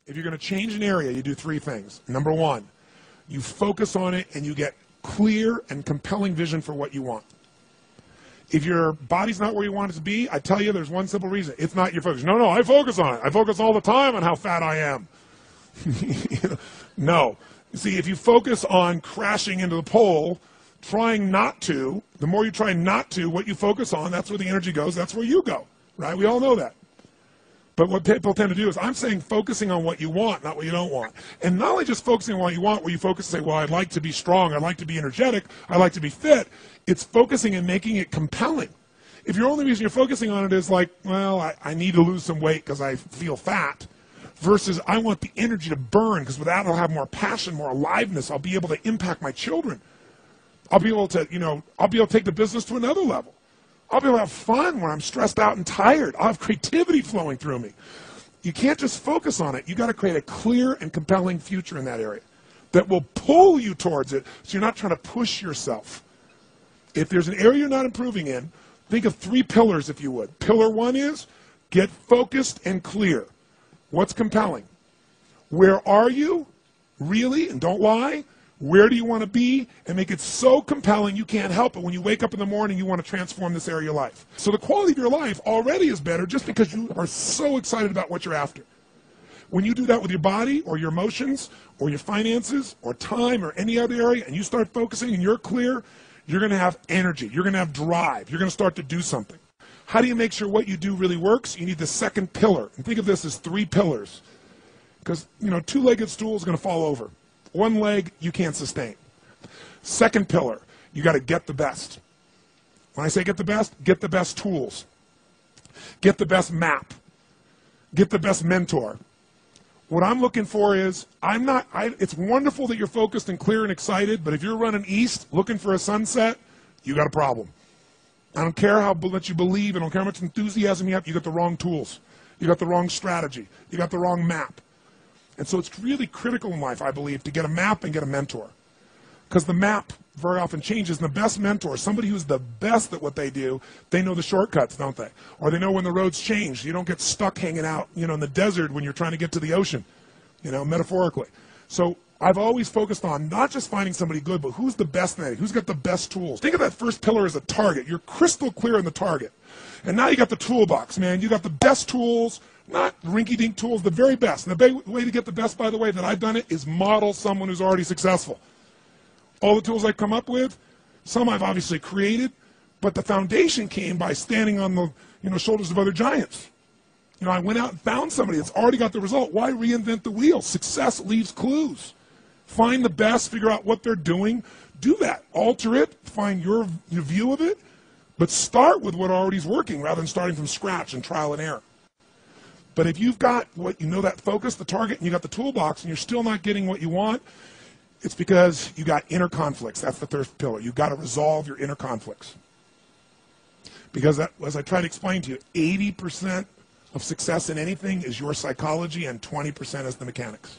If you're going to change an area, you do three things. Number one, you focus on it and you get clear and compelling vision for what you want. If your body's not where you want it to be, I tell you there's one simple reason. It's not your focus. No, I focus on it. I focus all the time on how fat I am. No. See, if you focus on crashing into the pole, trying not to, the more you try not to, what you focus on, that's where the energy goes, that's where you go, right? We all know that. But what people tend to do is, I'm saying focusing on what you want, not what you don't want. And not only just focusing on what you want, where you focus and say, well, I'd like to be strong, I'd like to be energetic, I'd like to be fit. It's focusing and making it compelling. If your only reason you're focusing on it is like, well, I need to lose some weight because I feel fat, versus I want the energy to burn because with that I'll have more passion, more aliveness, I'll be able to impact my children. I'll be able to, I'll be able to take the business to another level. I'll be able to have fun when I'm stressed out and tired. I'll have creativity flowing through me. You can't just focus on it. You've got to create a clear and compelling future in that area that will pull you towards it so you're not trying to push yourself. If there's an area you're not improving in, think of three pillars, if you would. Pillar one is get focused and clear. What's compelling? Where are you? Really? And don't lie. Where do you want to be? And make it so compelling you can't help it. When you wake up in the morning, you want to transform this area of your life. So the quality of your life already is better just because you are so excited about what you're after. When you do that with your body or your emotions or your finances or time or any other area and you start focusing and you're clear, you're going to have energy. You're going to have drive. You're going to start to do something. How do you make sure what you do really works? You need the second pillar. And think of this as three pillars. Because, two-legged stool is going to fall over. One leg, you can't sustain. Second pillar, you got to get the best. When I say get the best tools. Get the best map. Get the best mentor. What I'm looking for is, it's wonderful that you're focused and clear and excited, but if you're running east looking for a sunset, you got a problem. I don't care how much you believe, I don't care how much enthusiasm you have, you got the wrong tools. You got the wrong strategy. You got the wrong map. And so it's really critical in life, I believe, to get a map and get a mentor. Because the map very often changes. And the best mentor, somebody who's the best at what they do, they know the shortcuts, don't they? Or they know when the roads change. You don't get stuck hanging out, in the desert when you're trying to get to the ocean, metaphorically. So I've always focused on not just finding somebody good, but who's the best at it, who's got the best tools. Think of that first pillar as a target. You're crystal clear on the target. And now you got the toolbox, man. You got the best tools, not rinky-dink tools, the very best. And the way to get the best, by the way, that I've done it is model someone who's already successful. All the tools I come up with, some I've obviously created, but the foundation came by standing on the shoulders of other giants. I went out and found somebody that's already got the result. Why reinvent the wheel? Success leaves clues. Find the best, figure out what they're doing, do that. Alter it, find your view of it, but start with what already is working rather than starting from scratch and trial and error. But if you've got that focus, the target, and you got the toolbox, and you're still not getting what you want, it's because you got inner conflicts. That's the third pillar. You've got to resolve your inner conflicts. Because as I try to explain to you, 80% of success in anything is your psychology and 20% is the mechanics.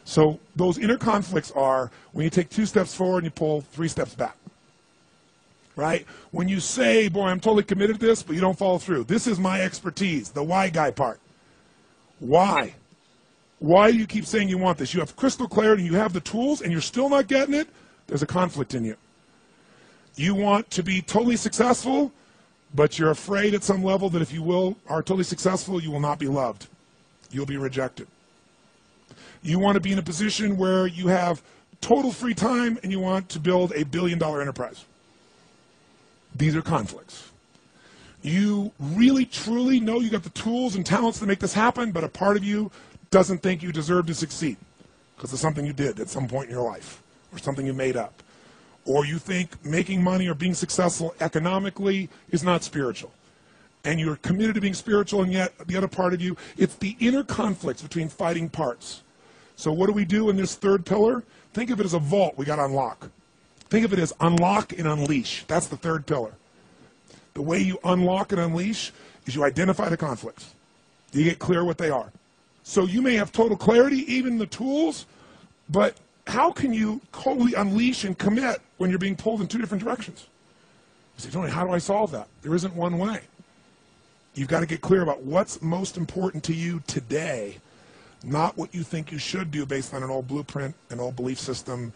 So those inner conflicts are when you take 2 steps forward and you pull 3 steps back. Right? When you say, boy, I'm totally committed to this, but you don't follow through. This is my expertise, the why guy part. Why? Why do you keep saying you want this? You have crystal clarity, you have the tools, and you're still not getting it? There's a conflict in you. You want to be totally successful, but you're afraid at some level that if you are totally successful, you will not be loved. You'll be rejected. You want to be in a position where you have total free time and you want to build a billion-dollar enterprise. These are conflicts. You really, truly know you got the tools and talents to make this happen, but a part of you doesn't think you deserve to succeed because of something you did at some point in your life or something you made up. Or you think making money or being successful economically is not spiritual. And you're committed to being spiritual, and yet the other part of you, it's the inner conflicts between fighting parts. So what do we do in this third pillar? Think of it as a vault we got to unlock. Think of it as unlock and unleash. That's the third pillar. The way you unlock and unleash is you identify the conflicts. You get clear what they are. So you may have total clarity, even the tools, but how can you totally unleash and commit when you're being pulled in 2 different directions? You say, Tony, how do I solve that? There isn't one way. You've got to get clear about what's most important to you today, not what you think you should do based on an old blueprint, an old belief system,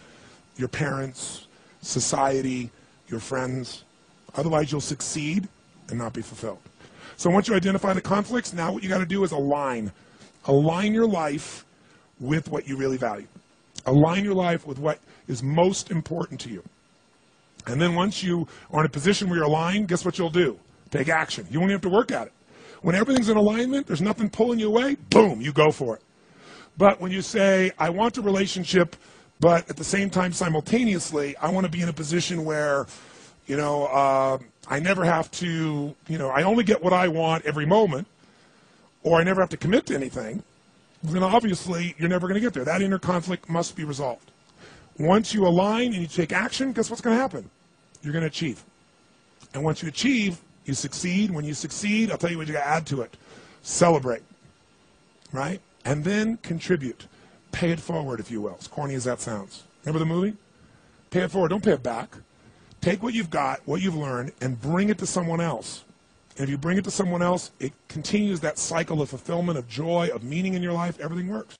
your parents, society, your friends. Otherwise, you'll succeed and not be fulfilled. So once you identify the conflicts, now what you got to do is align. Align your life with what you really value. Align your life with what is most important to you. And then once you are in a position where you're aligned, guess what you'll do? Take action. You won't even have to work at it. When everything's in alignment, there's nothing pulling you away, boom, you go for it. But when you say, I want a relationship, but at the same time, simultaneously, I want to be in a position where, I never have to, I only get what I want every moment, or I never have to commit to anything, then obviously you're never going to get there. That inner conflict must be resolved. Once you align and you take action, guess what's going to happen? You're going to achieve. And once you achieve, you succeed. When you succeed, I'll tell you what you got to add to it. Celebrate, right? And then contribute. Pay it forward, if you will, as corny as that sounds. Remember the movie? Pay it forward. Don't pay it back. Take what you've got, what you've learned, and bring it to someone else. And if you bring it to someone else, it continues that cycle of fulfillment, of joy, of meaning in your life. Everything works.